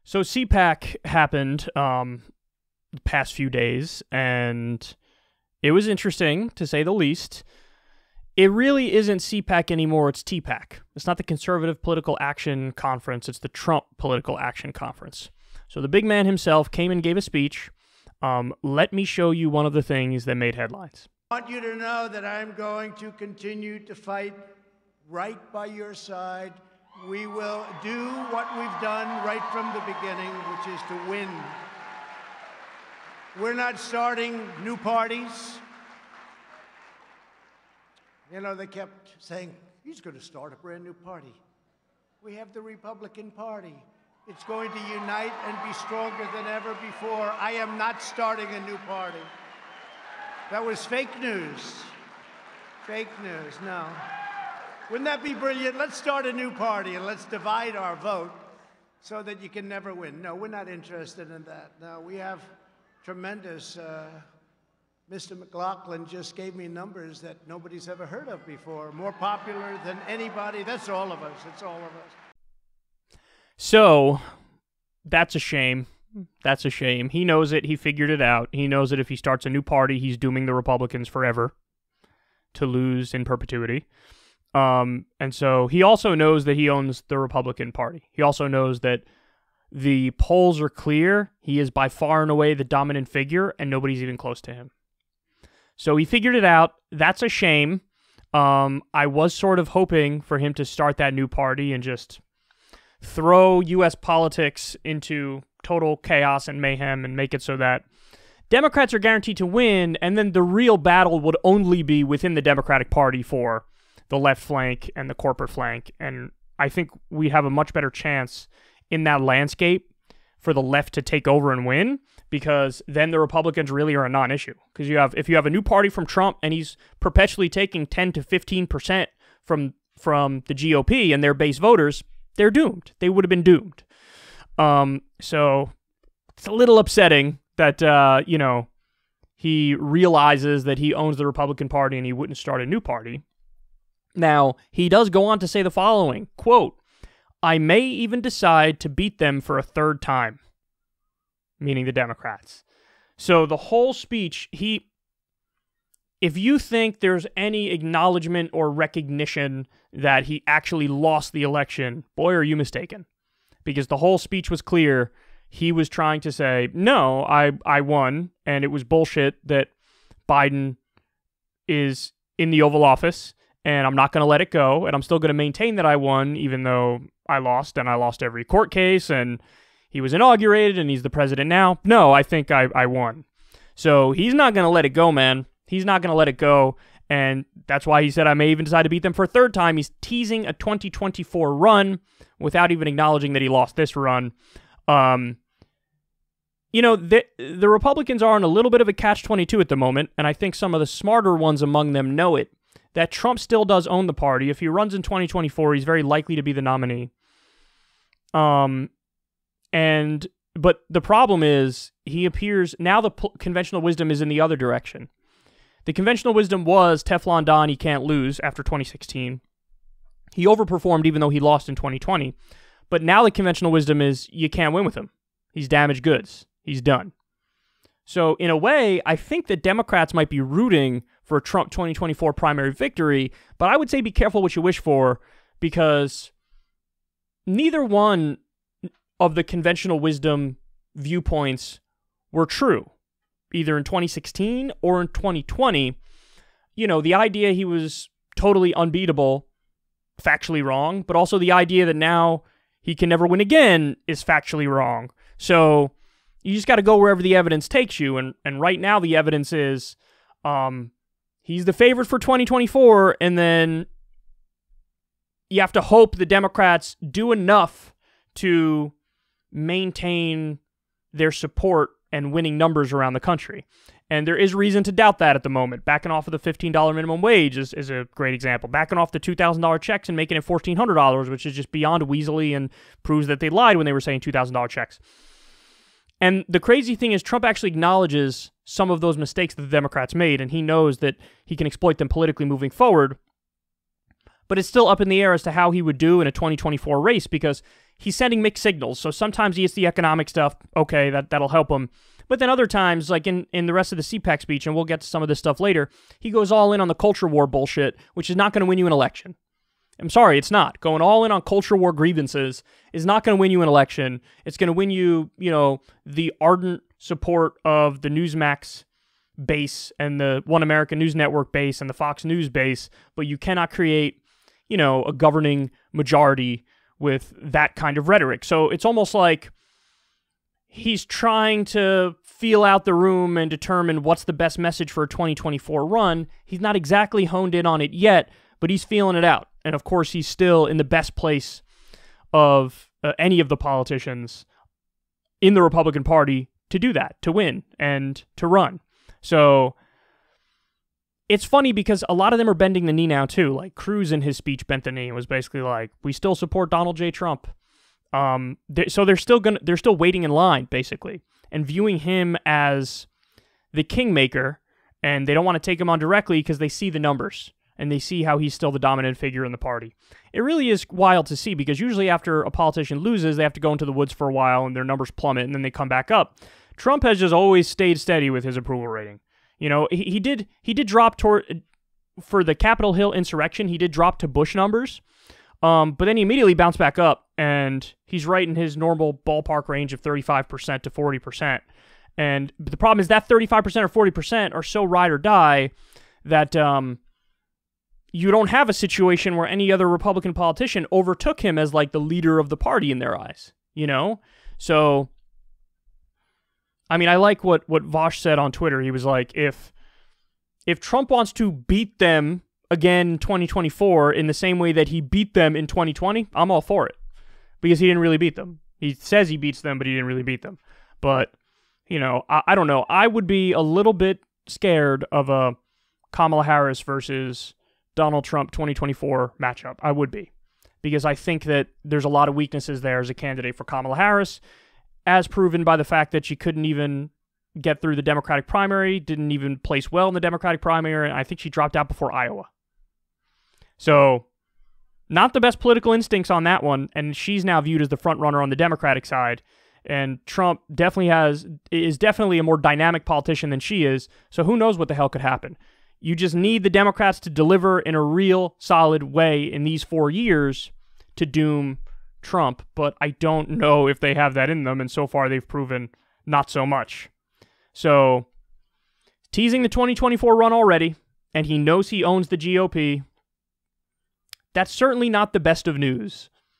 So CPAC happened the past few days, and it was interesting, to say the least. It really isn't CPAC anymore, it's TPAC. It's not the Conservative Political Action Conference, it's the Trump Political Action Conference. So the big man himself came and gave a speech. Let me show you one of the things that made headlines. I want you to know that I'm going to continue to fight right by your side. We will do what we've done right from the beginning, which is to win. We're not starting new parties. You know, they kept saying, he's going to start a brand new party. We have the Republican Party. It's going to unite and be stronger than ever before. I am not starting a new party. That was fake news. Fake news, no. Wouldn't that be brilliant? Let's start a new party and let's divide our vote so that you can never win. No, we're not interested in that. No, we have tremendous, Mr. McLaughlin just gave me numbers that nobody's ever heard of before. More popular than anybody. That's all of us. It's all of us. So, that's a shame. That's a shame. He knows it. He figured it out. He knows that if he starts a new party, he's dooming the Republicans forever to lose in perpetuity. And so he also knows that he owns the Republican Party. He also knows that the polls are clear. He is by far and away the dominant figure, and nobody's even close to him. So he figured it out. That's a shame. I was sort of hoping for him to start that new party and just throw U.S. politics into total chaos and mayhem and make it so that Democrats are guaranteed to win, and then the real battle would only be within the Democratic Party for the left flank and the corporate flank. And I think we have a much better chance in that landscape for the left to take over and win, because then the Republicans really are a non-issue. Because if you have a new party from Trump and he's perpetually taking 10 to 15% from the GOP and their base voters, they're doomed. They would have been doomed. So it's a little upsetting that, he realizes that he owns the Republican Party and he wouldn't start a new party. Now, he does go on to say the following, quote, "I may even decide to beat them for a third time," meaning the Democrats. So the whole speech, if you think there's any acknowledgement or recognition that he actually lost the election, boy, are you mistaken. Because the whole speech was clear. He was trying to say, no, I won, and it was bullshit that Biden is in the Oval Office, and I'm not going to let it go, and I'm still going to maintain that I won, even though I lost, and I lost every court case, and he was inaugurated, and he's the president now. No, I think I won. So he's not going to let it go, man. He's not going to let it go, and that's why he said I may even decide to beat them for a third time. He's teasing a 2024 run without even acknowledging that he lost this run. The Republicans are in a little bit of a catch-22 at the moment, and I think some of the smarter ones among them know it, that Trump still does own the party. If he runs in 2024, he's very likely to be the nominee. But the problem is, he appears, now the conventional wisdom is in the other direction. The conventional wisdom was Teflon Don, he can't lose after 2016. He overperformed even though he lost in 2020. But now the conventional wisdom is you can't win with him. He's damaged goods. He's done. So in a way, I think that Democrats might be rooting for a Trump 2024 primary victory, but I would say be careful what you wish for, because neither one of the conventional wisdom viewpoints were true, either in 2016 or in 2020. The idea he was totally unbeatable, factually wrong, but also the idea that now he can never win again is factually wrong. So you just got to go wherever the evidence takes you, and right now the evidence is he's the favorite for 2024, and then you have to hope the Democrats do enough to maintain their support and winning numbers around the country. And there is reason to doubt that at the moment. Backing off of the $15 minimum wage is a great example. Backing off the $2,000 checks and making it $1,400, which is just beyond weaselly and proves that they lied when they were saying $2,000 checks. And the crazy thing is Trump actually acknowledges some of those mistakes that the Democrats made, and he knows that he can exploit them politically moving forward. But it's still up in the air as to how he would do in a 2024 race, because he's sending mixed signals. So sometimes he hits the economic stuff. Okay, that'll help him. But then other times, like in the rest of the CPAC speech, and we'll get to some of this stuff later, he goes all in on the culture war bullshit, which is not going to win you an election. I'm sorry, it's not. Going all in on culture war grievances is not going to win you an election. It's going to win you, the ardent support of the Newsmax base and the One American News Network base and the Fox News base, but you cannot create, a governing majority with that kind of rhetoric. So it's almost like he's trying to feel out the room and determine what's the best message for a 2024 run. He's not exactly honed in on it yet, but he's feeling it out. And of course, he's still in the best place of any of the politicians in the Republican Party to do that, to win and to run. So it's funny because a lot of them are bending the knee now too. Like Cruz in his speech bent the knee and was basically like, "We still support Donald J. Trump." So they're still waiting in line basically and viewing him as the kingmaker, and they don't want to take him on directly because they see the numbers and they see how he's still the dominant figure in the party. It really is wild to see because usually after a politician loses, they have to go into the woods for a while and their numbers plummet and then they come back up. Trump has just always stayed steady with his approval rating. He did drop for the Capitol Hill insurrection. He did drop to Bush numbers, but then he immediately bounced back up, and he's right in his normal ballpark range of 35% to 40%. But the problem is that 35% or 40% are so ride or die that you don't have a situation where any other Republican politician overtook him as like the leader of the party in their eyes. So. I mean, I like what Vosh said on Twitter. He was like, if Trump wants to beat them again in 2024 in the same way that he beat them in 2020, I'm all for it. Because he didn't really beat them. He says he beats them, but he didn't really beat them. But, I don't know. I would be a little bit scared of a Kamala Harris versus Donald Trump 2024 matchup. I would be. Because I think that there's a lot of weaknesses there as a candidate for Kamala Harris, as proven by the fact that she couldn't even get through the Democratic primary, didn't even place well in the Democratic primary, and I think she dropped out before Iowa. So, not the best political instincts on that one, and she's now viewed as the front runner on the Democratic side, and Trump is definitely a more dynamic politician than she is, so who knows what the hell could happen. You just need the Democrats to deliver in a real solid way in these 4 years to doom Trump, but I don't know if they have that in them, and so far they've proven not so much. So, teasing the 2024 run already, and he knows he owns the GOP. That's certainly not the best of news